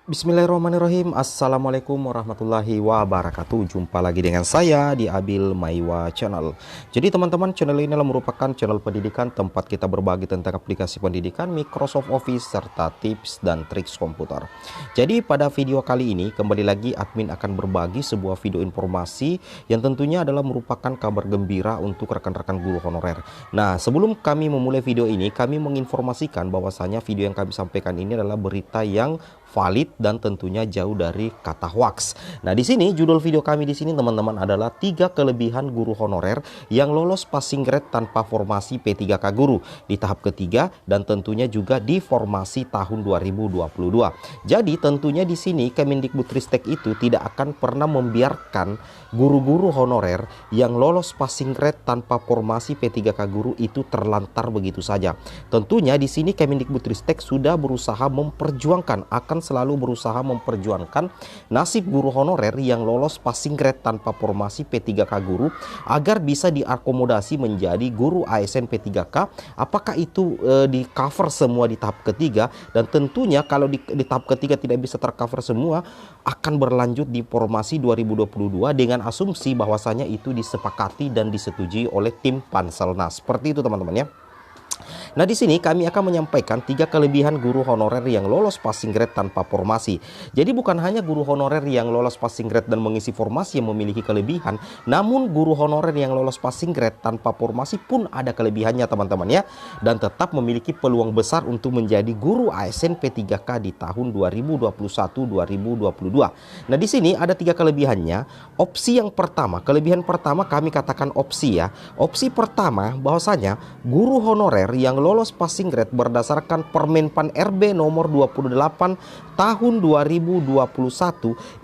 Bismillahirrahmanirrahim. Assalamualaikum warahmatullahi wabarakatuh. Jumpa lagi dengan saya di Abil Maiwa Channel. Jadi teman-teman, channel ini adalah merupakan channel pendidikan tempat kita berbagi tentang aplikasi pendidikan, Microsoft Office, serta tips dan triks komputer. Jadi pada video kali ini kembali lagi admin akan berbagi sebuah video informasi yang tentunya adalah merupakan kabar gembira untuk rekan-rekan guru honorer. Nah, sebelum kami memulai video ini, kami menginformasikan bahwasanya video yang kami sampaikan ini adalah berita yang valid dan tentunya jauh dari kata hoax. Nah, di sini judul video kami di sini teman-teman adalah 3 kelebihan guru honorer yang lolos passing grade tanpa formasi P3K guru di tahap ketiga dan tentunya juga di formasi tahun 2022. Jadi tentunya di sini Kemendikbudristek itu tidak akan pernah membiarkan guru-guru honorer yang lolos passing grade tanpa formasi P3K guru itu terlantar begitu saja. Tentunya di sini Kemendikbudristek sudah berusaha memperjuangkan, akan selalu berusaha memperjuangkan nasib guru honorer yang lolos passing grade tanpa formasi P3K guru agar bisa diakomodasi menjadi guru ASN P3K. Apakah itu di cover semua di tahap ketiga, dan tentunya kalau di tahap ketiga tidak bisa tercover semua, akan berlanjut di formasi 2022 dengan asumsi bahwasanya itu disepakati dan disetujui oleh tim Panselnas. Seperti itu teman-teman ya. Nah, di sini kami akan menyampaikan 3 kelebihan guru honorer yang lolos passing grade tanpa formasi. Jadi bukan hanya guru honorer yang lolos passing grade dan mengisi formasi yang memiliki kelebihan, namun guru honorer yang lolos passing grade tanpa formasi pun ada kelebihannya teman-teman ya, dan tetap memiliki peluang besar untuk menjadi guru ASN P3K di tahun 2021-2022. Nah, di sini ada 3 kelebihannya. Opsi yang pertama, kelebihan pertama kami katakan opsi ya. Opsi pertama bahwasanya guru honorer yang lolos passing grade berdasarkan Permenpan RB nomor 28 tahun 2021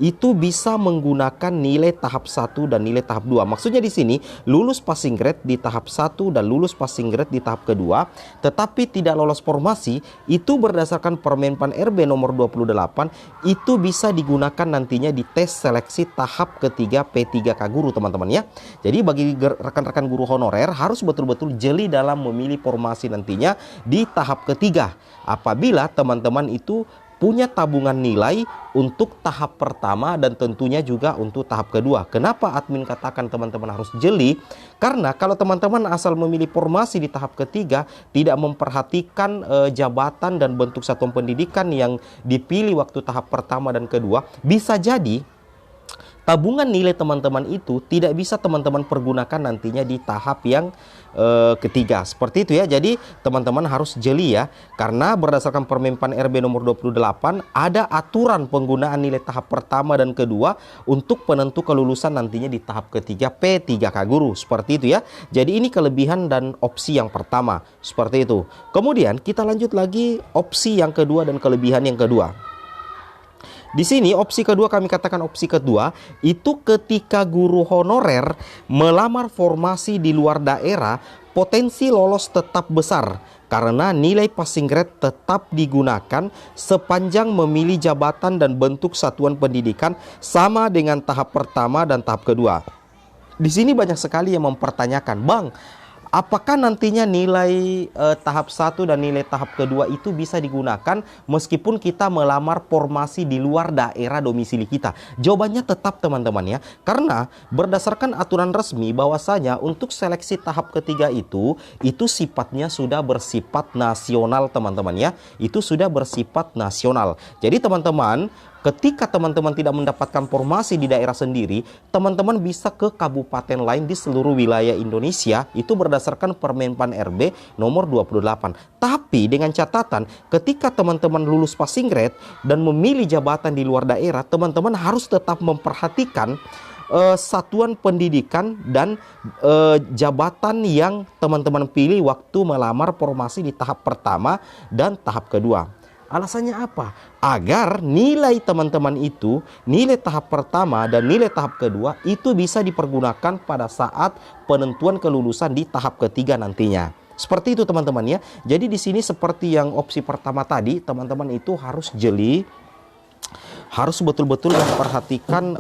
itu bisa menggunakan nilai tahap 1 dan nilai tahap 2. Maksudnya di sini lulus passing grade di tahap 1 dan lulus passing grade di tahap kedua, tetapi tidak lolos formasi, itu berdasarkan Permenpan RB nomor 28 itu bisa digunakan nantinya di tes seleksi tahap ketiga P3K guru teman-teman ya. Jadi bagi rekan-rekan guru honorer harus betul-betul jeli dalam memilih formasi nantinya di tahap ketiga apabila teman-teman itu punya tabungan nilai untuk tahap pertama dan tentunya juga untuk tahap kedua. Kenapa admin katakan teman-teman harus jeli? Karena kalau teman-teman asal memilih formasi di tahap ketiga, tidak memperhatikan jabatan dan bentuk satuan pendidikan yang dipilih waktu tahap pertama dan kedua, bisa jadi tabungan nilai teman-teman itu tidak bisa teman-teman pergunakan nantinya di tahap yang ketiga. Seperti itu ya. Jadi teman-teman harus jeli ya. Karena berdasarkan Permenpan RB nomor 28 ada aturan penggunaan nilai tahap pertama dan kedua untuk penentu kelulusan nantinya di tahap ketiga P3K guru. Seperti itu ya. Jadi ini kelebihan dan opsi yang pertama. Seperti itu. Kemudian kita lanjut lagi opsi yang kedua dan kelebihan yang kedua. Di sini opsi kedua kami katakan opsi kedua itu ketika guru honorer melamar formasi di luar daerah, potensi lolos tetap besar karena nilai passing grade tetap digunakan sepanjang memilih jabatan dan bentuk satuan pendidikan sama dengan tahap pertama dan tahap kedua. Di sini banyak sekali yang mempertanyakan, "Bang, apakah nantinya nilai tahap 1 dan nilai tahap kedua itu bisa digunakan meskipun kita melamar formasi di luar daerah domisili kita?" Jawabannya tetap teman-teman ya. Karena berdasarkan aturan resmi bahwasanya untuk seleksi tahap ketiga itu sifatnya sudah bersifat nasional teman-teman ya. Itu sudah bersifat nasional. Jadi teman-teman, ketika teman-teman tidak mendapatkan formasi di daerah sendiri, teman-teman bisa ke kabupaten lain di seluruh wilayah Indonesia. Itu berdasarkan Permenpan RB nomor 28. Tapi dengan catatan, ketika teman-teman lulus passing grade dan memilih jabatan di luar daerah, teman-teman harus tetap memperhatikan satuan pendidikan dan jabatan yang teman-teman pilih waktu melamar formasi di tahap pertama dan tahap kedua. Alasannya apa? Agar nilai teman-teman itu, nilai tahap pertama dan nilai tahap kedua itu bisa dipergunakan pada saat penentuan kelulusan di tahap ketiga nantinya. Seperti itu teman-teman ya. Jadi di sini seperti yang opsi pertama tadi, teman-teman itu harus jeli harus betul-betul memperhatikan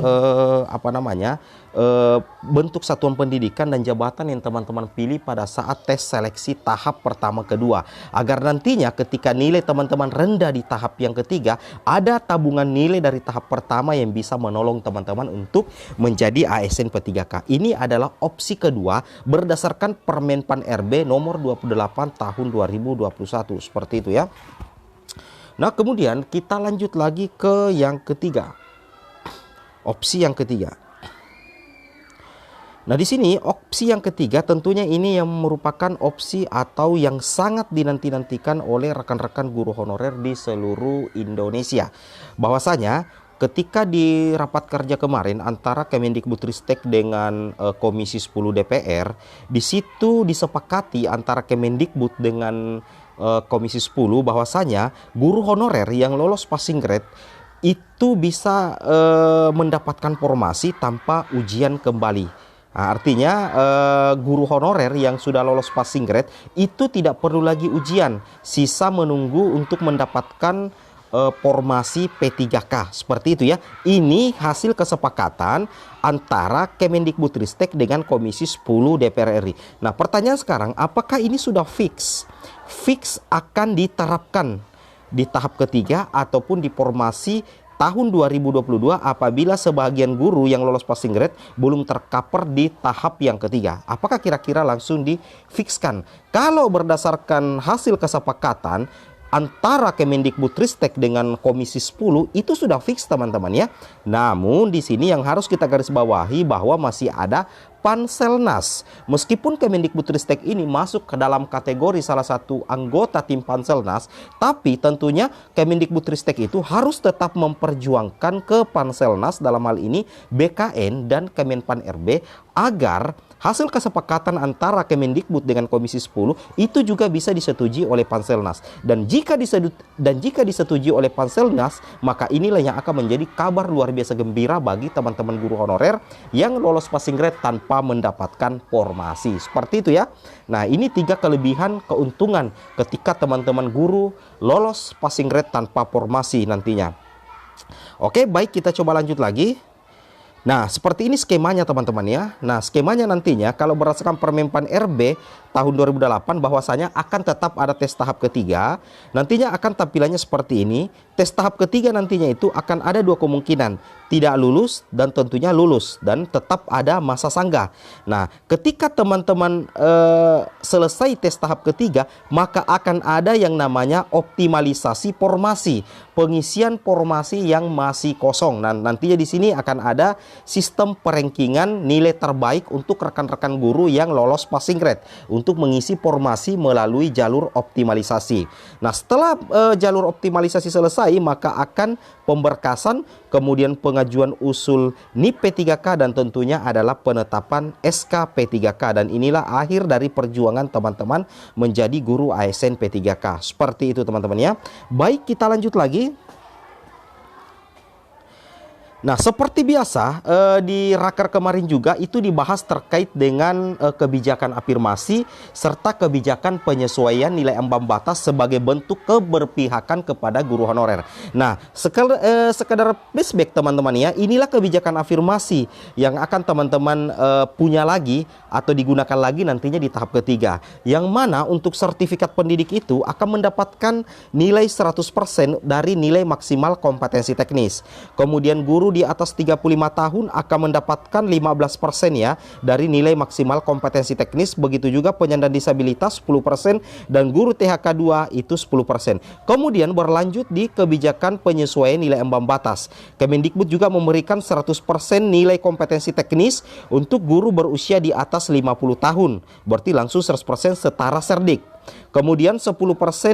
bentuk satuan pendidikan dan jabatan yang teman-teman pilih pada saat tes seleksi tahap pertama kedua, agar nantinya ketika nilai teman-teman rendah di tahap yang ketiga, ada tabungan nilai dari tahap pertama yang bisa menolong teman-teman untuk menjadi ASN P3K. Ini adalah opsi kedua berdasarkan Permenpan RB nomor 28 tahun 2021, seperti itu ya. Nah, kemudian kita lanjut lagi ke yang ketiga. Opsi yang ketiga. Nah, di sini opsi yang ketiga tentunya ini yang merupakan opsi atau yang sangat dinanti-nantikan oleh rekan-rekan guru honorer di seluruh Indonesia. Bahwasanya ketika di rapat kerja kemarin antara Kemendikbudristek dengan Komisi 10 DPR, di situ disepakati antara Kemendikbud dengan Komisi 10 bahwasanya guru honorer yang lolos passing grade itu bisa mendapatkan formasi tanpa ujian kembali. Nah, artinya guru honorer yang sudah lolos passing grade itu tidak perlu lagi ujian, sisa menunggu untuk mendapatkan formasi P3K, seperti itu ya. Ini hasil kesepakatan antara Kemendikbudristek dengan Komisi 10 DPR RI. Nah, pertanyaan sekarang, apakah ini sudah fix akan diterapkan di tahap ketiga ataupun di formasi tahun 2022 apabila sebagian guru yang lolos passing grade belum tercover di tahap yang ketiga? Apakah kira-kira langsung difikskan? Kalau berdasarkan hasil kesepakatan antara Kemendikbudristek dengan Komisi 10 itu sudah fix teman-teman ya. Namun di sini yang harus kita garis bawahi bahwa masih ada Panselnas. Meskipun Kemendikbudristek ini masuk ke dalam kategori salah satu anggota tim Panselnas, tapi tentunya Kemendikbudristek itu harus tetap memperjuangkan ke Panselnas, dalam hal ini BKN dan Kemenpan RB, agar hasil kesepakatan antara Kemendikbud dengan Komisi 10 itu juga bisa disetujui oleh Panselnas. Dan jika disetujui oleh Panselnas, maka inilah yang akan menjadi kabar luar biasa gembira bagi teman-teman guru honorer yang lolos passing grade tanpa mendapatkan formasi. Seperti itu ya. Nah, ini 3 kelebihan keuntungan ketika teman-teman guru lolos passing grade tanpa formasi nantinya. Oke, baik, kita coba lanjut lagi. Nah, seperti ini skemanya teman-teman ya. Nah, skemanya nantinya kalau berdasarkan Permenpan RB tahun 2008 bahwasanya akan tetap ada tes tahap ketiga. Nantinya akan tampilannya seperti ini. Tes tahap ketiga nantinya itu akan ada 2 kemungkinan. Tidak lulus dan tentunya lulus. Dan tetap ada masa sanggah. Nah, ketika teman-teman selesai tes tahap ketiga, maka akan ada yang namanya optimalisasi formasi. Pengisian formasi yang masih kosong. Nah, nantinya di sini akan ada sistem perankingan nilai terbaik untuk rekan-rekan guru yang lolos passing grade untuk mengisi formasi melalui jalur optimalisasi. Nah, setelah jalur optimalisasi selesai, maka akan pemberkasan, kemudian pengajuan usul NIP P3K, dan tentunya adalah penetapan SK P3K. Dan inilah akhir dari perjuangan teman-teman menjadi guru ASN P3K. Seperti itu teman-teman ya. Baik, kita lanjut lagi. Nah, seperti biasa di raker kemarin juga itu dibahas terkait dengan kebijakan afirmasi serta kebijakan penyesuaian nilai ambang batas sebagai bentuk keberpihakan kepada guru honorer. Nah, sekedar flashback teman-teman ya, inilah kebijakan afirmasi yang akan teman-teman punya lagi atau digunakan lagi nantinya di tahap ketiga. Yang mana untuk sertifikat pendidik itu akan mendapatkan nilai 100% dari nilai maksimal kompetensi teknis. Kemudian guru di atas 35 tahun akan mendapatkan 15% ya dari nilai maksimal kompetensi teknis. Begitu juga penyandang disabilitas 10% dan guru THK 2 itu 10%. Kemudian berlanjut di kebijakan penyesuaian nilai ambang batas. Kemendikbud juga memberikan 100% nilai kompetensi teknis untuk guru berusia di atas 50 tahun. Berarti langsung 100% setara Serdik. Kemudian 10%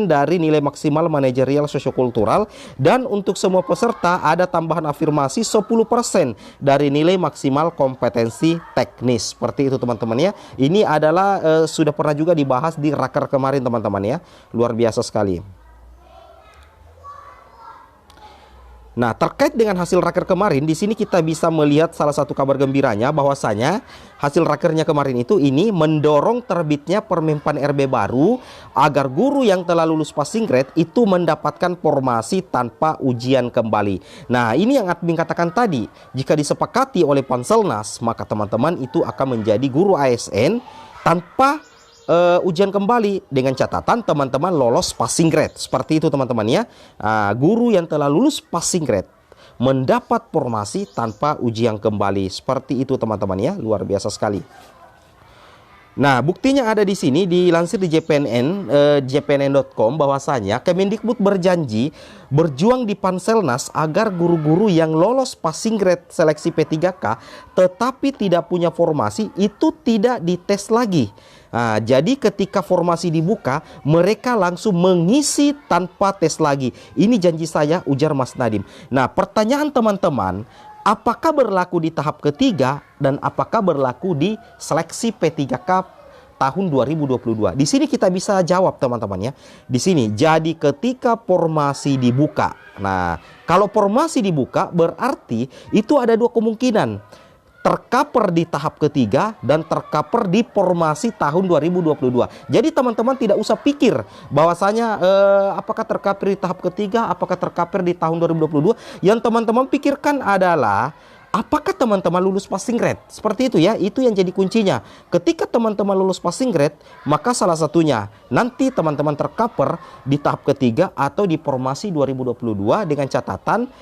dari nilai maksimal manajerial sosiokultural, dan untuk semua peserta ada tambahan afirmasi 10% dari nilai maksimal kompetensi teknis. Seperti itu teman-teman ya. Ini adalah sudah pernah juga dibahas di raker kemarin teman-teman ya. Luar biasa sekali. Nah, terkait dengan hasil raker kemarin, di sini kita bisa melihat salah satu kabar gembiranya bahwasanya hasil rakernya kemarin itu ini mendorong terbitnya Permenpan RB baru agar guru yang telah lulus passing grade itu mendapatkan formasi tanpa ujian kembali. Nah, ini yang admin katakan tadi, jika disepakati oleh Panselnas, maka teman-teman itu akan menjadi guru ASN tanpa ujian kembali dengan catatan teman-teman lolos passing grade. Seperti itu teman-teman ya. Guru yang telah lulus passing grade mendapat formasi tanpa ujian kembali. Seperti itu teman-teman ya. Luar biasa sekali. Nah, buktinya ada di sini, dilansir di jpnn.com bahwasanya Kemendikbud berjanji berjuang di Panselnas agar guru-guru yang lolos passing grade seleksi P3K tetapi tidak punya formasi itu tidak dites lagi. Nah, jadi ketika formasi dibuka, mereka langsung mengisi tanpa tes lagi. Ini janji saya, ujar Mas Nadiem. Nah, pertanyaan teman-teman, apakah berlaku di tahap ketiga dan apakah berlaku di seleksi P3K tahun 2022? Di sini kita bisa jawab teman-teman ya. Di sini, jadi ketika formasi dibuka. Nah, kalau formasi dibuka berarti itu ada dua kemungkinan. Tercover di tahap ketiga dan tercover di formasi tahun 2022. Jadi teman-teman tidak usah pikir bahwasanya apakah tercover di tahap ketiga, apakah tercover di tahun 2022. Yang teman-teman pikirkan adalah apakah teman-teman lulus passing grade. Seperti itu ya, itu yang jadi kuncinya. Ketika teman-teman lulus passing grade, maka salah satunya nanti teman-teman tercover di tahap ketiga atau di formasi 2022 dengan catatan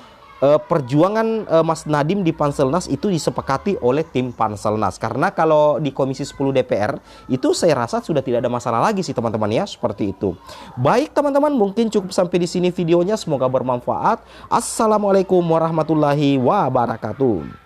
perjuangan Mas Nadiem di Panselnas itu disepakati oleh tim Panselnas. Karena kalau di Komisi 10 DPR itu saya rasa sudah tidak ada masalah lagi sih teman-teman ya, seperti itu. Baik teman-teman, mungkin cukup sampai di sini videonya, semoga bermanfaat. Assalamualaikum warahmatullahi wabarakatuh.